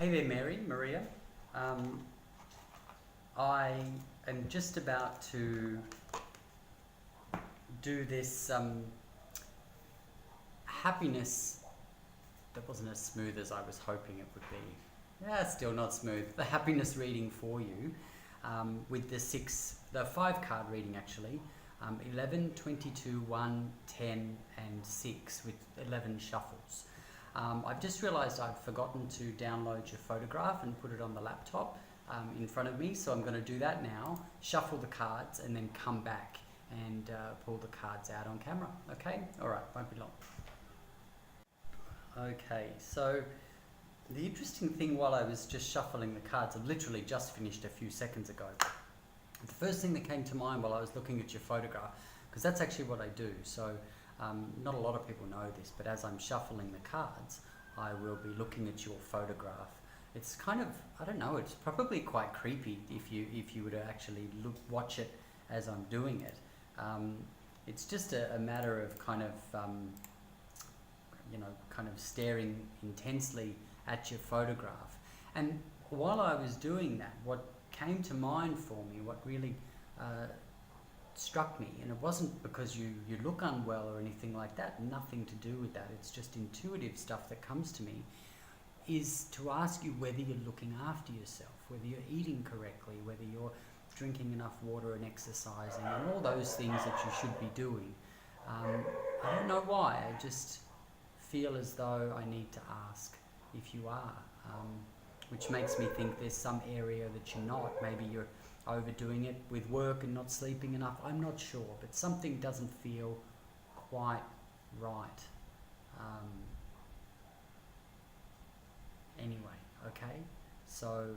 Hey there, Maria. Um, I am just about to do this happiness that wasn't as smooth as I was hoping it would be. Yeah, still not smooth. The happiness reading for you with the 5 card reading actually. 11, 22, 1, 10 and 6 with 11 shuffles. I've just realised I've forgotten to download your photograph and put it on the laptop in front of me, so I'm going to do that now, shuffle the cards and then come back and pull the cards out on camera. Okay? Alright, won't be long. Okay, so the interesting thing while I was just shuffling the cards, I've literally just finished a few seconds ago. The first thing that came to mind while I was looking at your photograph, because that's actually what I do, so not a lot of people know this, but as I'm shuffling the cards, I will be looking at your photograph. It's kind of, I don't know, it's probably quite creepy if you were to actually watch it as I'm doing it. It's just a matter of kind of, kind of staring intensely at your photograph. And while I was doing that, what came to mind for me, what really struck me, and it wasn't because you look unwell or anything like that, nothing to do with that, it's just intuitive stuff that comes to me, is to ask you whether you're looking after yourself, whether you're eating correctly, whether you're drinking enough water and exercising and all those things that you should be doing. I don't know why, I just feel as though I need to ask if you are, which makes me think there's some area that you're not. Maybe you're overdoing it with work and not sleeping enough. I'm not sure, but something doesn't feel quite right. Anyway, okay, so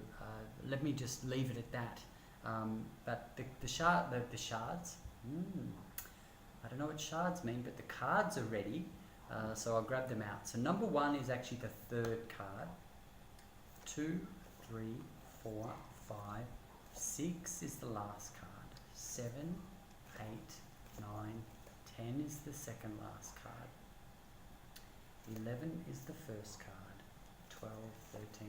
let me just leave it at that. But the shards, I don't know what shards mean, but the cards are ready, so I'll grab them out. So number 1 is actually the 3rd card. 2, 3, 4, 5, 6 is the last card. 7, 8, 9, 10 is the second last card. 11 is the first card. 12, 13, 14,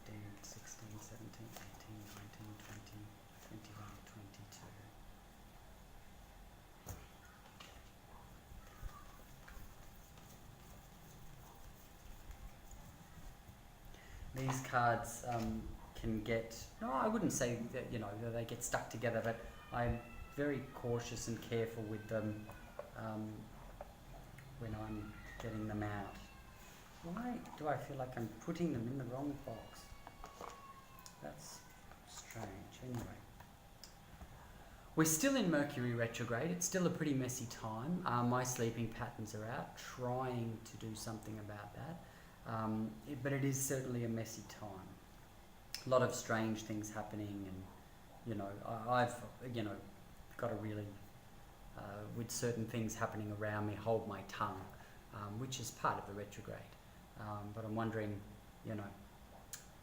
15, 16, 17, 18, 19, 20, 21, 22. These cards can get, no, I wouldn't say that, that they get stuck together, but I'm very cautious and careful with them when I'm getting them out. Why do I feel like I'm putting them in the wrong box? That's strange. Anyway, we're still in Mercury retrograde. It's still a pretty messy time. My sleeping patterns are out, trying to do something about that. But it is certainly a messy time. A lot of strange things happening, and I've got to really, with certain things happening around me, hold my tongue, which is part of the retrograde. But I'm wondering,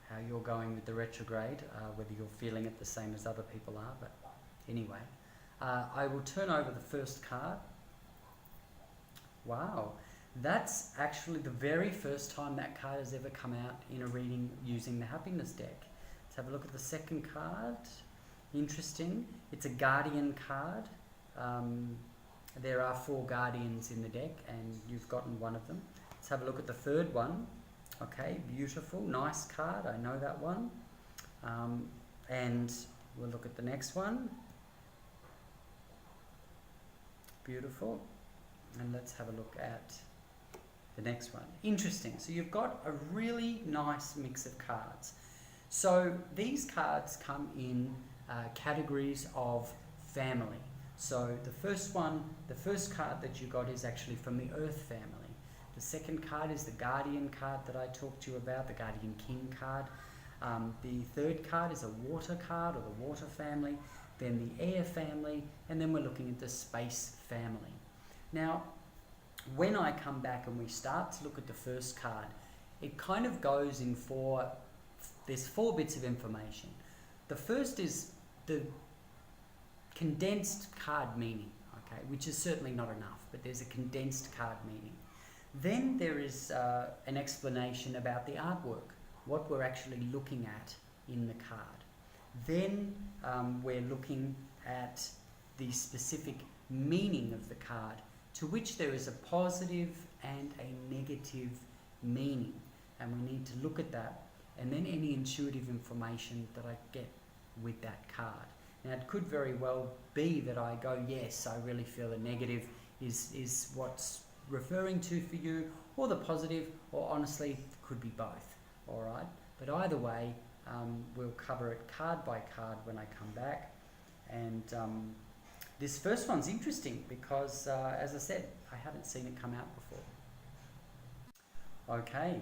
how you're going with the retrograde, whether you're feeling it the same as other people are. But anyway, I will turn over the first card. Wow. That's actually the very first time that card has ever come out in a reading using the happiness deck. Let's have a look at the second card. Interesting. It's a guardian card. There are 4 guardians in the deck and you've gotten one of them. Let's have a look at the third one. Okay, beautiful, nice card. I know that one. And we'll look at the next one. Beautiful. And let's have a look at the next one. Interesting. So you've got a really nice mix of cards. So these cards come in categories of family. So the first card that you got is actually from the Earth family. The second card is the Guardian card that I talked to you about, the Guardian King card. The third card is a Water card, or the Water family. Then the Air family, and then we're looking at the Space family. Now, when I come back and we start to look at the first card, it kind of goes in there's 4 bits of information. The first is the condensed card meaning, okay, which is certainly not enough, but there's a condensed card meaning. Then there is an explanation about the artwork what we're actually looking at in the card. Then we're looking at the specific meaning of the card, to which there is a positive and a negative meaning. And we need to look at that, and then any intuitive information that I get with that card. Now, it could very well be that I go, yes, I really feel the negative is what's referring to for you, or the positive, or honestly, could be both, all right? But either way, we'll cover it card by card when I come back. And this first one's interesting because, as I said, I haven't seen it come out before. Okay,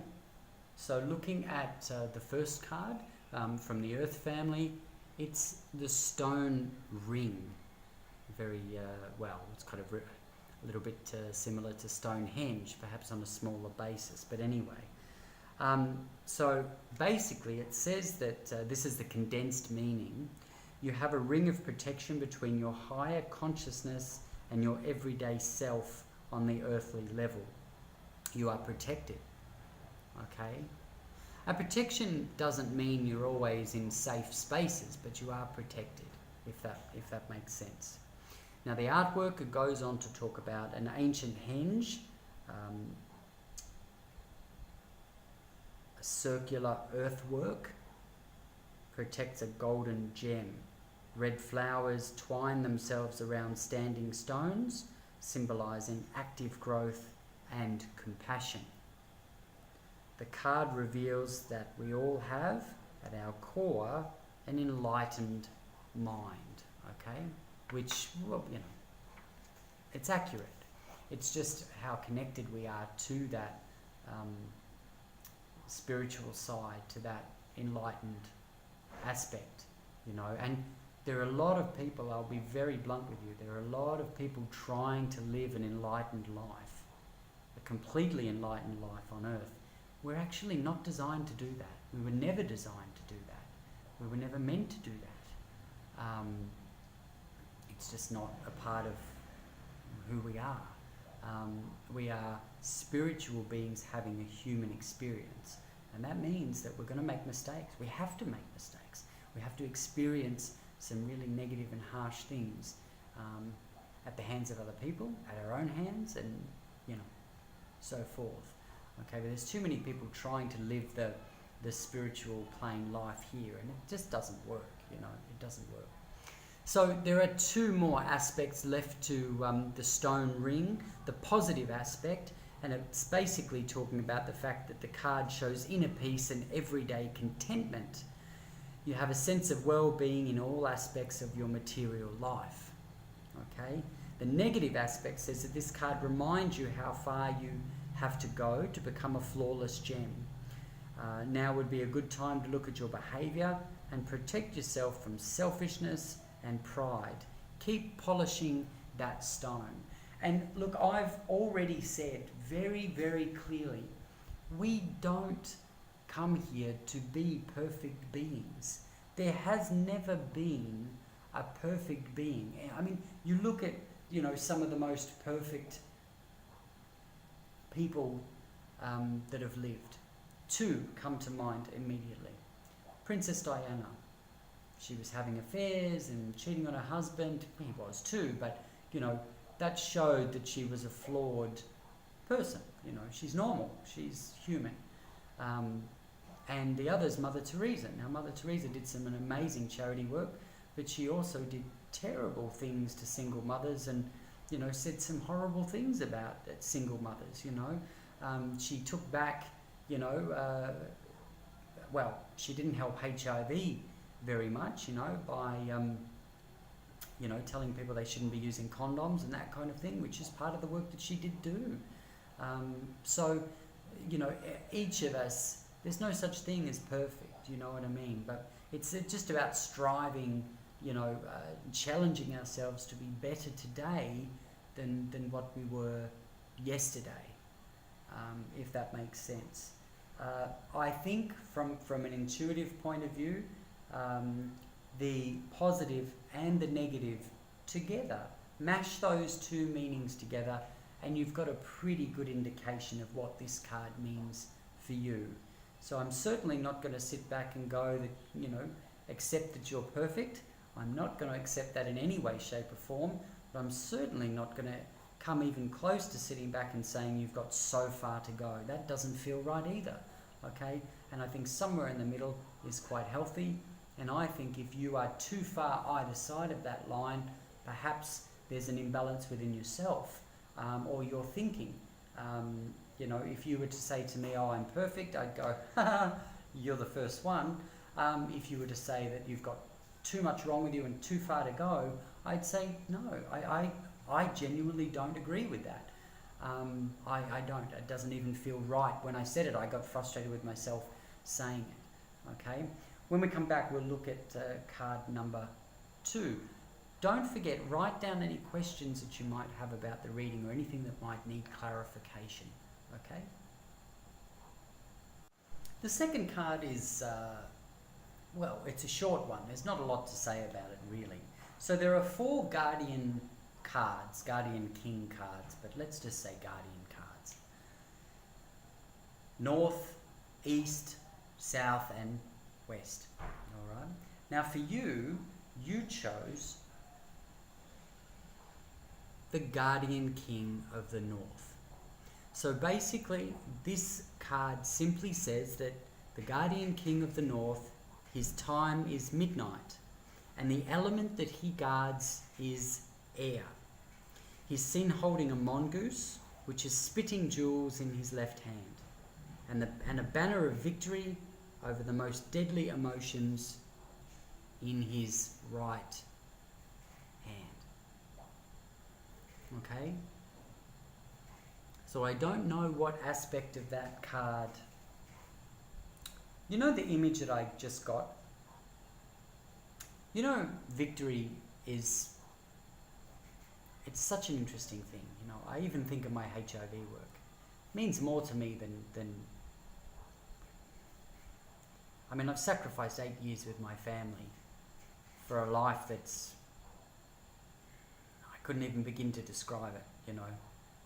so looking at the first card from the Earth family, it's the stone ring. Very well, it's kind of a little bit similar to Stonehenge, perhaps on a smaller basis, but anyway. So basically it says that this is the condensed meaning. You have a ring of protection between your higher consciousness and your everyday self on the earthly level. You are protected, okay? A protection doesn't mean you're always in safe spaces, but you are protected, if that makes sense. Now the artwork goes on to talk about an ancient henge, a circular earthwork, protects a golden gem. Red flowers twine themselves around standing stones, symbolizing active growth and compassion. The card reveals that we all have, at our core, an enlightened mind, okay? Which, well, you know, it's accurate. It's just how connected we are to that spiritual side, to that enlightened aspect, you know. And there are a lot of people, I'll be very blunt with you, there are a lot of people trying to live an enlightened life, a completely enlightened life on earth. We're actually not designed to do that. We were never designed to do that. We were never meant to do that. It's just not a part of who we are. We are spiritual beings having a human experience. And that means that we're going to make mistakes. We have to make mistakes. We have to experience some really negative and harsh things at the hands of other people, at our own hands, and, you know, so forth. Okay, but there's too many people trying to live the spiritual plane life here, and it just doesn't work, you know, it doesn't work. So there are two more aspects left to the stone ring. The positive aspect, and it's basically talking about the fact that the card shows inner peace and everyday contentment. You have a sense of well-being in all aspects of your material life. Okay? The negative aspect says that this card reminds you how far you have to go to become a flawless gem. Now would be a good time to look at your behavior and protect yourself from selfishness and pride. Keep polishing that stone. And look, I've already said very, very clearly, we don't come here to be perfect beings. There has never been a perfect being. I mean, you look at, you know, some of the most perfect people that have lived. Two come to mind immediately. Princess Diana. She was having affairs and cheating on her husband. He was too, but, you know, that showed that she was a flawed person. You know, she's normal. She's human. And the other's Mother Teresa. Now, Mother Teresa did some amazing charity work, but she also did terrible things to single mothers and, you know, said some horrible things about single mothers, you know. She took back, you know, well, she didn't help HIV very much, you know, by, you know, telling people they shouldn't be using condoms and that kind of thing, which is part of the work that she did do. So, you know, each of us, there's no such thing as perfect, you know what I mean? But it's just about striving, you know, challenging ourselves to be better today than what we were yesterday, if that makes sense. I think from an intuitive point of view, the positive and the negative together, mash those two meanings together, and you've got a pretty good indication of what this card means for you. So I'm certainly not going to sit back and go that, accept that you're perfect. I'm not going to accept that in any way, shape or form, but I'm certainly not going to come even close to sitting back and saying you've got so far to go. That doesn't feel right either, okay? And I think somewhere in the middle is quite healthy, and I think if you are too far either side of that line, perhaps there's an imbalance within yourself or your thinking. If you were to say to me, oh, I'm perfect, I'd go, ha, you're the first one. If you were to say that you've got too much wrong with you and too far to go, I'd say, no, I genuinely don't agree with that. I don't. It doesn't even feel right. When I said it, I got frustrated with myself saying it. Okay? When we come back, we'll look at card number 2. Don't forget, write down any questions that you might have about the reading or anything that might need clarification. Okay? The second card is, it's a short one. There's not a lot to say about it, really. So there are 4 Guardian cards, Guardian King cards, but let's just say Guardian cards. North, East, South, and West. All right. Now for you chose the Guardian King of the North. So basically, this card simply says that the Guardian King of the North, his time is midnight, and the element that he guards is air. He's seen holding a mongoose, which is spitting jewels in his left hand, and a banner of victory over the most deadly emotions in his right hand. Okay? So I don't know what aspect of that card. You know the image that I just got? Victory is, it's such an interesting thing. I even think of my HIV work. It means more to me than I've sacrificed 8 years with my family for a life that's, I couldn't even begin to describe it,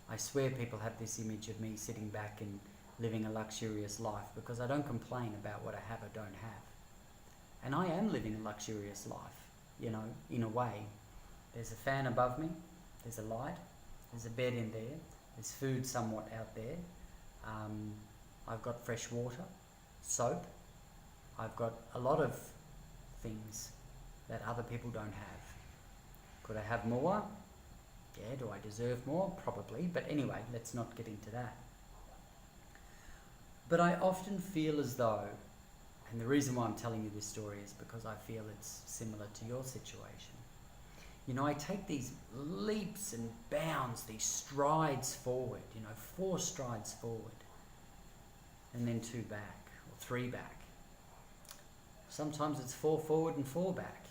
I swear people have this image of me sitting back and living a luxurious life, because I don't complain about what I have or don't have. And I am living a luxurious life, in a way. There's a fan above me, there's a light, there's a bed in there, there's food somewhat out there. I've got fresh water, soap. I've got a lot of things that other people don't have. Could I have more? Yeah, do I deserve more? Probably, but anyway, let's not get into that. But I often feel as though, and the reason why I'm telling you this story is because I feel it's similar to your situation. I take these leaps and bounds, these strides forward, 4 strides forward, and then 2 back, or 3 back. Sometimes it's 4 forward and 4 back.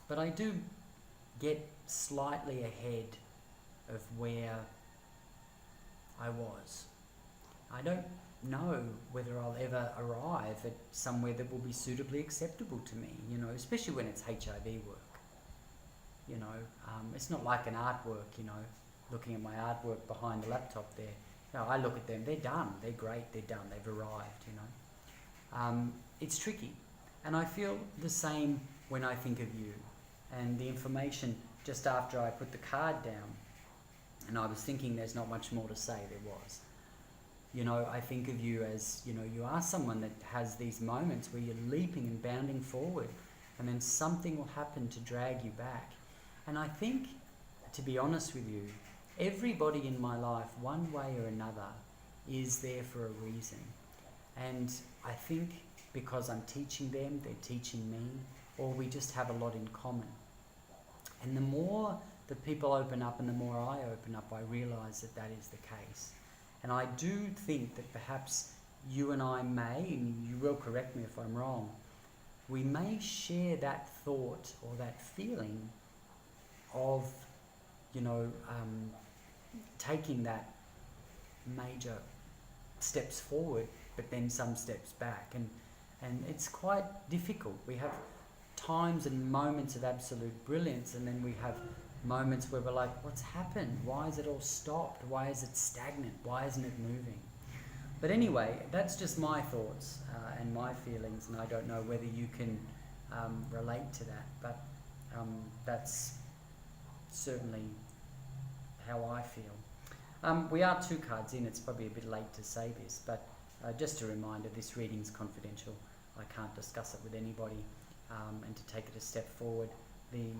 But I do get slightly ahead of where I was. I don't know whether I'll ever arrive at somewhere that will be suitably acceptable to me, especially when it's HIV work. It's not like an artwork, looking at my artwork behind the laptop there. I look at them, they're done, they're great, they're done, they've arrived, It's tricky. And I feel the same when I think of you. And the information just after I put the card down, and I was thinking there's not much more to say, there was. I think of you as, you are someone that has these moments where you're leaping and bounding forward, and then something will happen to drag you back. And I think, to be honest with you, everybody in my life, one way or another, is there for a reason. And I think because I'm teaching them, they're teaching me, or we just have a lot in common. And the more that people open up and the more I open up, I realise that that is the case. And I do think that perhaps you and I may, and you will correct me if I'm wrong, we may share that thought or that feeling of, taking that major steps forward, but then some steps back. And it's quite difficult. We have times and moments of absolute brilliance, and then we have moments where we're like, what's happened? Why is it all stopped? Why is it stagnant? Why isn't it moving? But anyway, that's just my thoughts and my feelings, and I don't know whether you can relate to that, but that's certainly how I feel. We are 2 cards in. It's probably a bit late to say this, but just a reminder, this reading's confidential. I can't discuss it with anybody, and to take it a step forward, the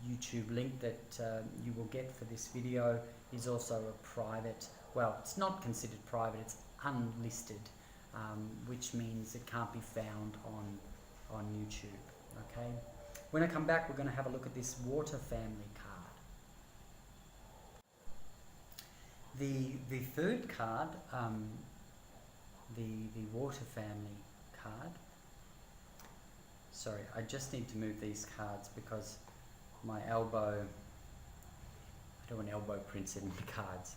YouTube link that you will get for this video is also a private, well, it's not considered private, it's unlisted, which means it can't be found on YouTube. Okay. When I come back, we're going to have a look at this water family card. The third card, the water family card. Sorry, I just need to move these cards because my elbow, I don't want elbow prints in the cards.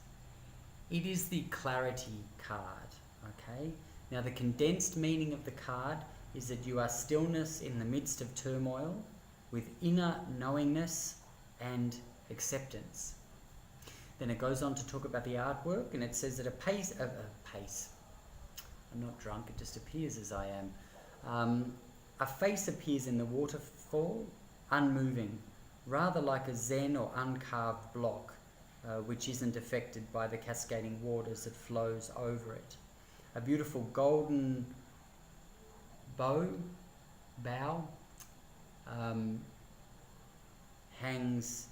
It is the clarity card, okay? Now the condensed meaning of the card is that you are stillness in the midst of turmoil with inner knowingness and acceptance. Then it goes on to talk about the artwork, and it says that a pace, I'm not drunk, it just appears as I am. A face appears in the waterfall, unmoving, rather like a Zen or uncarved block, which isn't affected by the cascading waters that flows over it. A beautiful golden bow hangs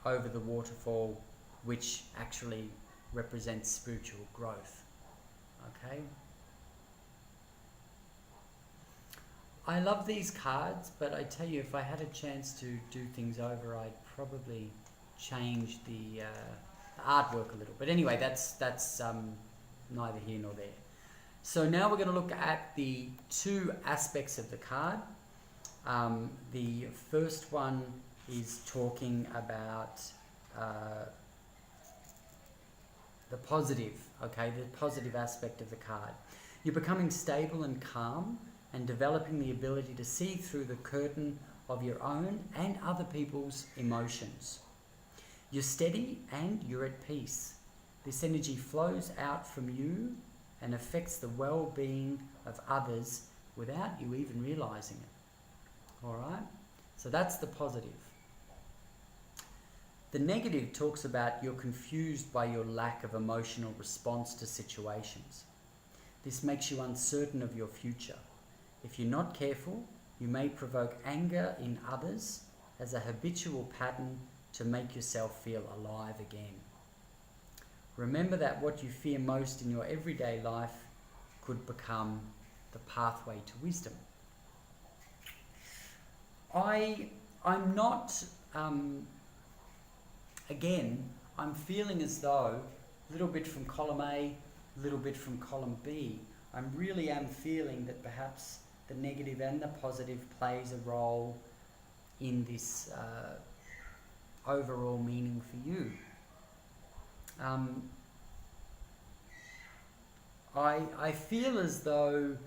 over the waterfall, which actually represents spiritual growth. Okay? I love these cards, but I tell you, if I had a chance to do things over, I'd probably change the artwork a little. But anyway, that's neither here nor there. So now we're going to look at the 2 aspects of the card. The first one is talking about the positive, okay, the positive aspect of the card. You're becoming stable and calm and developing the ability to see through the curtain of your own and other people's emotions. You're steady and you're at peace. This energy flows out from you and affects the well-being of others without you even realizing it. All right? So that's the positive. The negative talks about you're confused by your lack of emotional response to situations. This makes you uncertain of your future. If you're not careful, you may provoke anger in others as a habitual pattern to make yourself feel alive again. Remember that what you fear most in your everyday life could become the pathway to wisdom. I'm not, again, I'm feeling as though, a little bit from column A, a little bit from column B, I really am feeling that perhaps the negative and the positive plays a role in this overall meaning for you. I feel as though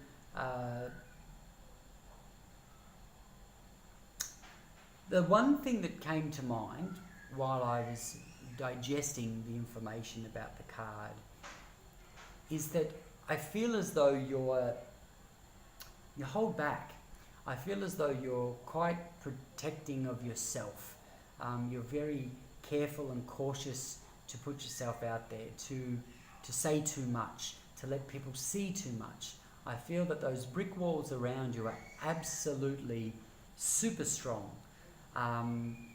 the one thing that came to mind while I was digesting the information about the card is that I feel as though you hold back. I feel as though you're quite protecting of yourself. You're very careful and cautious to put yourself out there, to say too much, to let people see too much. I feel that those brick walls around you are absolutely super strong,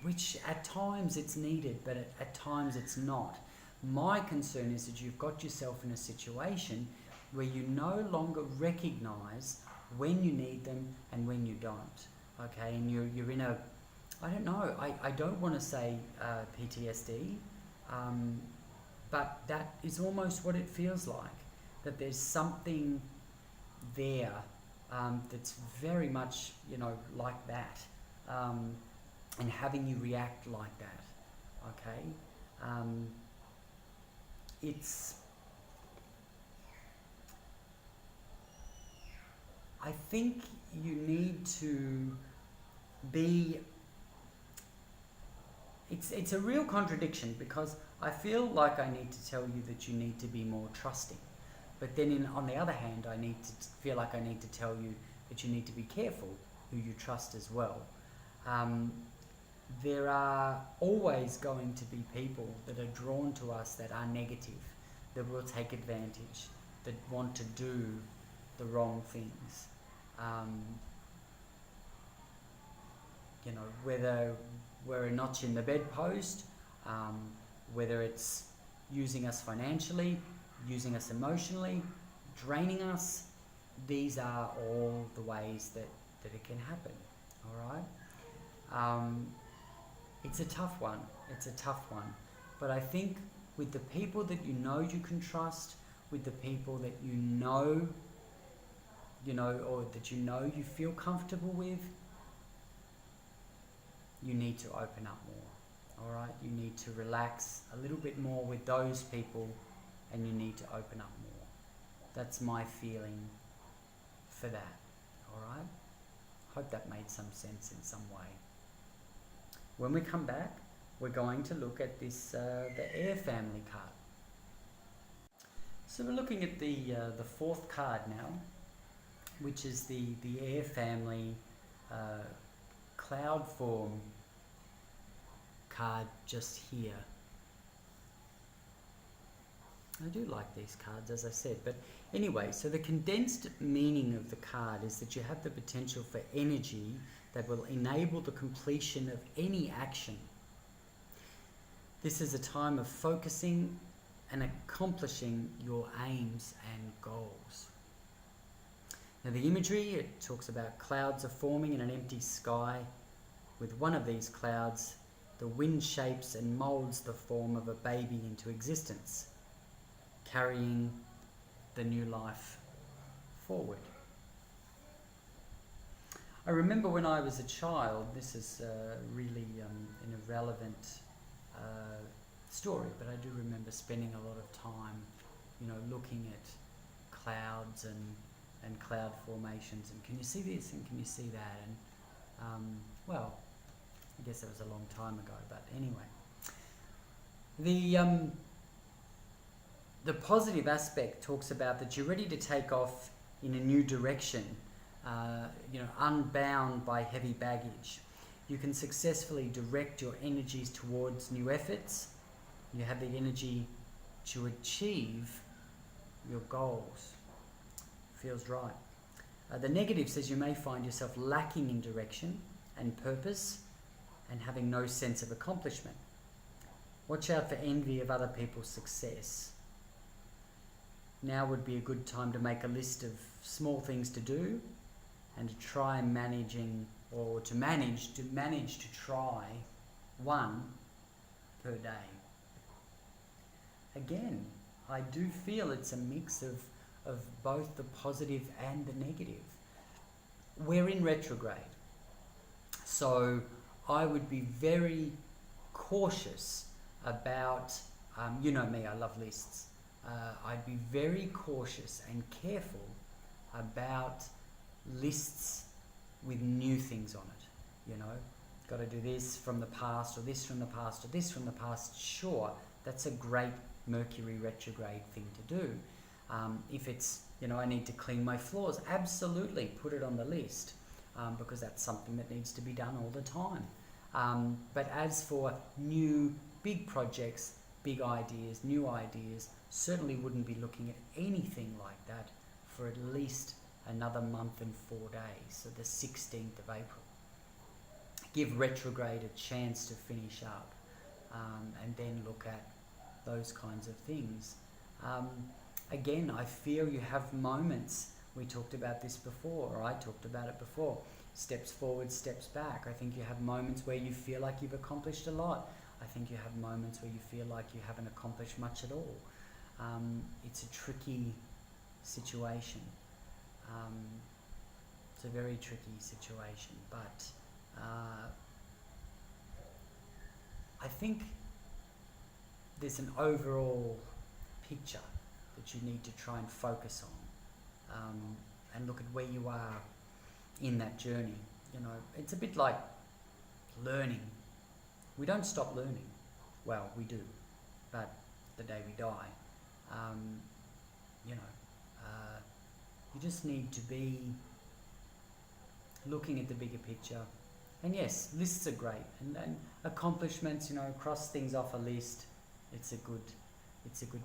which at times it's needed, but at times it's not. My concern is that you've got yourself in a situation where you no longer recognize when you need them and when you don't. Okay, and you're in a, I don't know, I don't want to say PTSD, but that is almost what it feels like, that there's something there that's very much, like that, and having you react like that, okay? I think you need to be it's a real contradiction, because I feel like I need to tell you that you need to be more trusting, but then on the other hand, I need to feel like I need to tell you that you need to be careful who you trust as well. There are always going to be people that are drawn to us that are negative, that will take advantage, that want to do the wrong things. Whether we're a notch in the bedpost, whether it's using us financially, using us emotionally, draining us, these are all the ways that it can happen, all right? It's a tough one, but I think with the people that you know you can trust, with the people that you know, or that you feel comfortable with, you need to open up more, all right? You need to relax a little bit more with those people, and you need to open up more. That's my feeling for that, all right? Hope that made some sense in some way. When we come back, we're going to look at this, the Air family card. So we're looking at the fourth card now, which is the Air family cloud form card just here. I do like these cards, as I said, but anyway, so the condensed meaning of the card is that you have the potential for energy that will enable the completion of any action. This is a time of focusing and accomplishing your aims and goals. Now the imagery, it talks about clouds are forming in an empty sky. With one of these clouds, the wind shapes and molds the form of a baby into existence, carrying the new life forward. I remember when I was a child, this is really an irrelevant story, but I do remember spending a lot of time, looking at clouds and cloud formations, and can you see this and can you see that, and well, I guess that was a long time ago, but anyway. The positive aspect talks about that you're ready to take off in a new direction, unbound by heavy baggage. You can successfully direct your energies towards new efforts. You have the energy to achieve your goals. Feels right. The negative says you may find yourself lacking in direction and purpose and having no sense of accomplishment. Watch out for envy of other people's success. Now would be a good time to make a list of small things to do and to try managing, or to manage to try one per day. Again, I do feel it's a mix of both the positive and the negative. We're in retrograde, so I would be very cautious about, you know me, I love lists. I'd be very cautious and careful about lists with new things on it. Got to do this from the past, or this from the past, or this from the past. Sure, that's a great Mercury retrograde thing to do. If it's, I need to clean my floors, absolutely put it on the list, because that's something that needs to be done all the time. But as for new big projects, big ideas, new ideas, certainly wouldn't be looking at anything like that for at least another month and 4 days, so the 16th of April. Give retrograde a chance to finish up, and then look at those kinds of things. Again, I feel you have moments, we talked about this before, or I talked about it before, steps forward, steps back. I think you have moments where you feel like you've accomplished a lot. I think you have moments where you feel like you haven't accomplished much at all. It's a tricky situation. It's a very tricky situation, but I think there's an overall picture that you need to try and focus on, and look at where you are in that journey. It's a bit like learning. We don't stop learning. Well, we do, but the day we die, um, you know, you just need to be looking at the bigger picture. And yes, lists are great, and accomplishments, you know, cross things off a list. It's a good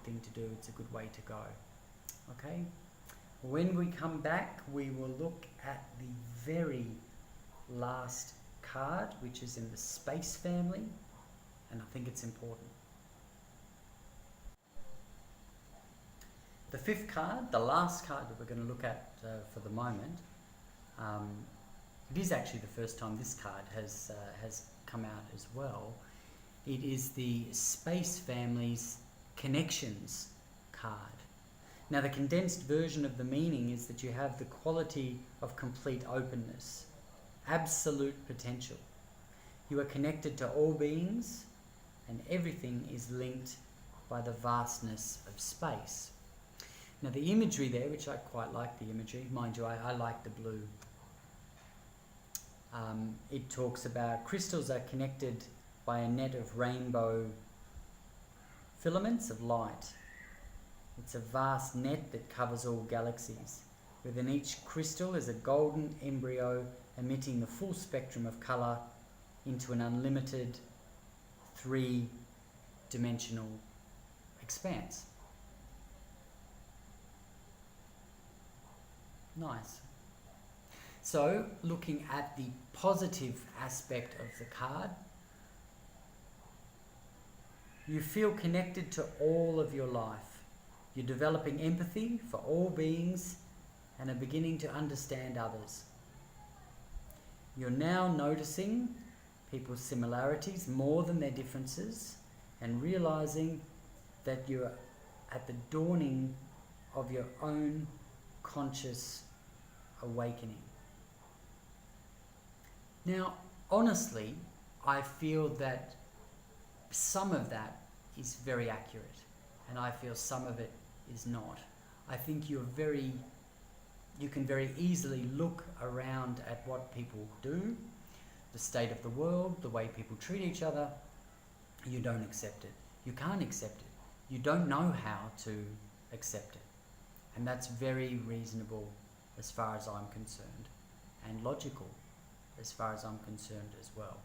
thing to do. It's a good way to go. Okay. When we come back, we will look at the very last card, which is in the space family, and I think it's important. The fifth card, the last card that we're going to look at for the moment, it is actually the first time this card has come out as well. It is the Space Family's Connections card. Now, the condensed version of the meaning is that you have the quality of complete openness, absolute potential. You are connected to all beings, and everything is linked by the vastness of space. Now, the imagery there, which I quite like the imagery, mind you, I like the blue. It talks about crystals are connected by a net of rainbow filaments of light. It's a vast net that covers all galaxies. Within each crystal is a golden embryo emitting the full spectrum of colour into an unlimited three-dimensional expanse. Nice. So, looking at the positive aspect of the card, you feel connected to all of your life. You're developing empathy for all beings and are beginning to understand others. You're now noticing people's similarities more than their differences and realizing that you're at the dawning of your own conscious awakening. Now, honestly, I feel that some of that is very accurate, and I feel some of it is not. I think you can very easily look around at what people do, the state of the world, the way people treat each other. You don't accept it. You can't accept it. You don't know how to accept it. And that's very reasonable as far as I'm concerned, and logical as far as I'm concerned as well.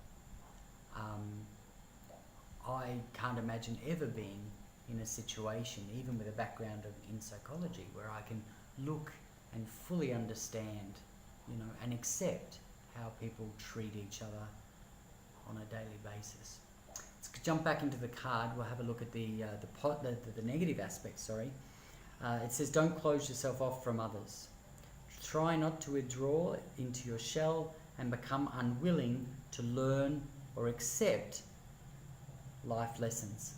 I can't imagine ever being in a situation, even with a background in psychology, where I can look and fully understand, you know, and accept how people treat each other on a daily basis. Let's jump back into the card. We'll have a look at the negative aspects. Sorry, it says, "Don't close yourself off from others. Try not to withdraw into your shell and become unwilling to learn or accept life lessons.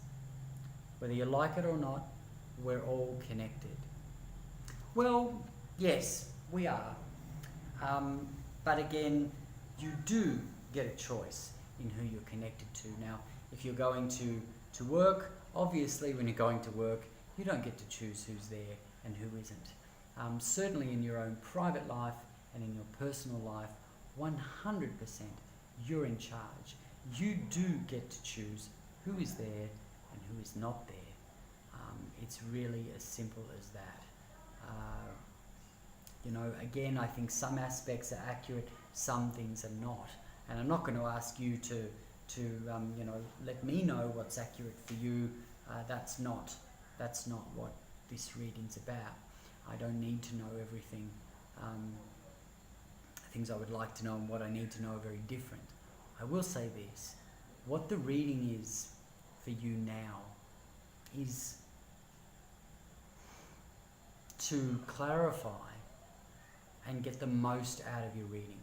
Whether you like it or not, we're all connected." Well, yes, we are. But again, you do get a choice in who you're connected to. Now, if you're going to work, obviously when you're going to work, you don't get to choose who's there and who isn't. Certainly in your own private life and in your personal life, 100% you're in charge. You do get to choose who is there and who is not there. It's really as simple as that. You know, again, I think some aspects are accurate, some things are not. And I'm not going to ask you to you know, let me know what's accurate for you. That's not what this reading's about. I don't need to know everything. Things I would like to know and what I need to know are very different. I will say this: what the reading is for you now is to clarify and get the most out of your reading.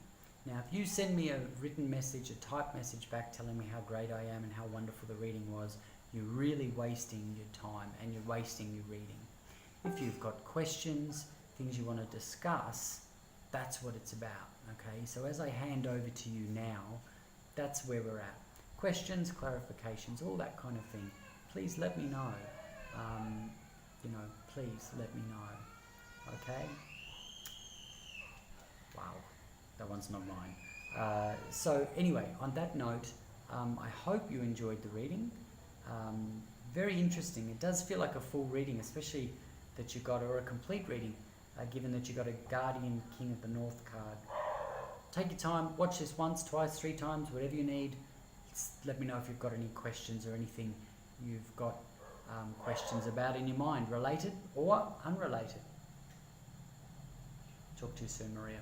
Now, if you send me a written message, a typed message back telling me how great I am and how wonderful the reading was, you're really wasting your time and you're wasting your reading. If you've got questions, things you want to discuss, that's what it's about, okay? So as I hand over to you now, that's where we're at. Questions, clarifications, all that kind of thing. Please let me know. You know, please let me know, okay? Wow, that one's not mine. So anyway, on that note, I hope you enjoyed the reading. Very interesting. It does feel like a full reading, especially that you got, or a complete reading, given that you got a Guardian King of the North card. Take your time, watch this once, twice, 3 times, whatever you need. Let me know if you've got any questions or anything you've got questions about in your mind, related or unrelated. Talk to you soon, Maria.